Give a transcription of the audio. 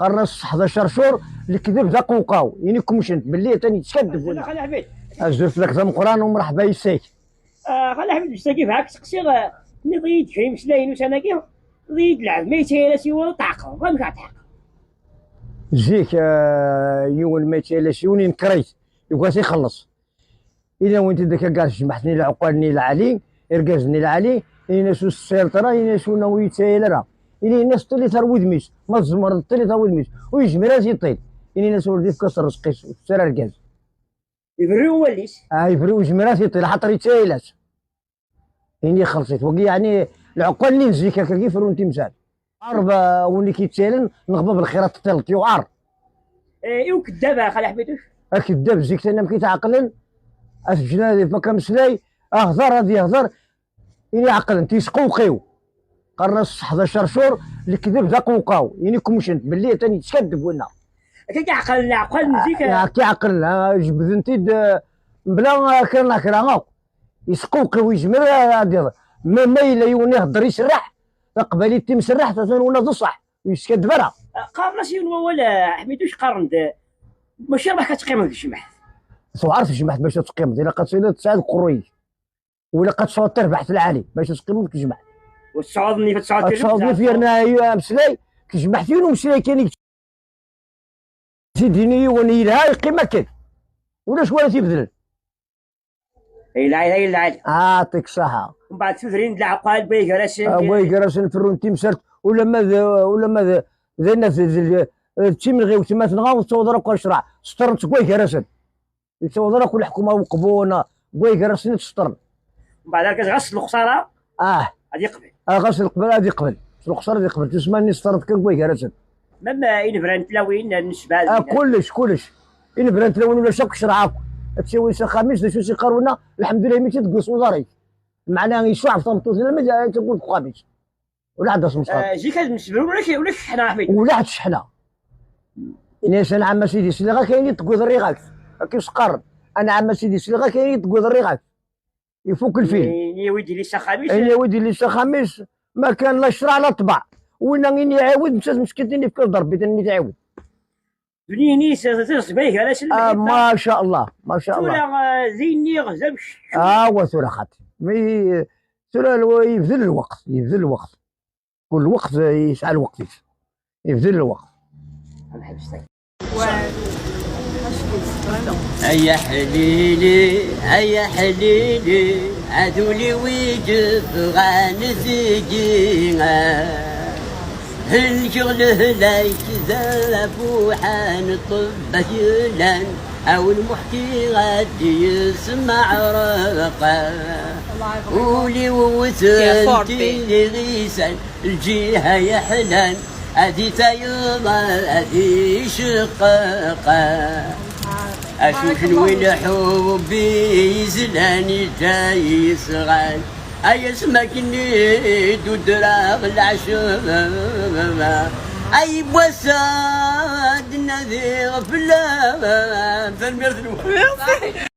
قرص 11 شهور الكذب ذا قوقاو يعني كومشنت باللي تاني تكذب ولا خلي حبيت زرت لك ذا القران ومرحبا يسيك. خلي حبيت باش تاكي فيك تقصي نضيد في مسلاين وسناكي ضيد لعب ما يتيلاسي ولا تعقل ما تعقل جيك يون ما يتيلاش يوني نكريت يقاس يخلص اذا وانت ذاك قال جمعتني العقالني العلي اركزني العلي اين سو السيطره اين سو نوي تيلرا إني الناس طلي تروي دميس ما الزمر طلي تروي دميس ويجمع راسي طيب إني الناس ولدي في كسر رزقيس وسير الكاز يبريو وليس يبريو يجمع راسي طيب حتى ريتايلات إني خلصت وقي يعني العقل اللي نزيك هكا كيف رون تمثال عرب وني كيتسالن نغضب الخيرات تطلت يوعر ايوا كذابه خلي حبيتوش كذاب زيك انا مكيتعقلن اسجنا ما كمسلاي اهضر هذه يهضر إني عقلن تيسقوقيو قرص 11 شهور الكذب ذا قوقاو يعني كومشنت باللي تاني تكذب ولا كي عقل نزيك كي عقل جبدنتي بلا كرا يسقوقي ويجمر ما الا يوني يهضر يسرح قبالي تي مسرح تنونا تصح يسكد برا قارن شي ولا حميدوش قارن ماشي راح كتقيم الجمع تعرف الجمع باش تقيم الا قد تساعد قروي ولا قد صوت تربح في العالي باش تقيم الجمع والصعودني في الصعود تصاوبني في رنا مسلاي كجمع فيهم مسلاي كاين سيديني وني لها يقيم كذا ولا شويه تيبدل لا لا يعطيك الصحه من بعد تفرين العقال بيكراسن بيكراسن في الرون تيمسرت ولا ما ذينا تيم الغيو تما تنغاو تصودر كل شرع سطرت بيكراسن يتصودر كل حكومه وقبونا بيكراسن تسطر من بعد كتغسل الخساره غادي يقبل غسل القبل غادي يقبل الخساره غادي يقبل تسمى سطرت كان بيكراسن مما إن فران تلاوين النسبة كلش إن فران تلاوين ولا شك شرعاك تسوي خميس تسوي شي قرونا الحمد لله ميت تقص وزاري معناها يشوع في طنطوس ما تقول خميس ولا عاد مصطفى جي كاز مسبرو ولا شحنه حميد ولا عاد شحنه إناس انا عم سيدي سليغا كاين تقود الريغاك كيف سقر انا عم سيدي سليغا كاين تقود الريغاك يفوك الفيل يا ودي لسه خميس يا ودي لسه خميس ما كان لا شرع لا طبع وين غير يعاود مشات مسكتني في كل ضرب تاني تعاود بنيني تصبيك على ما شاء الله ما شاء الله ثورة زيني غزمش وثورة خاطر مي ثورة يبذل الوقت كل وقت يسعى الوقت يبذل الوقت أيا حليلي عذولي ويجب غانزيجينا الشغل هلايك ذاب وحان طب يلان أو المحكي غادي يسمع رقا ولي وسنتي غيسان الجهة يحلان أدي تايضا أدي شقاقا أشوف وين حبي زلاني جاي صغان أي سمكني دراغ العشب أي بوساد نذير فلان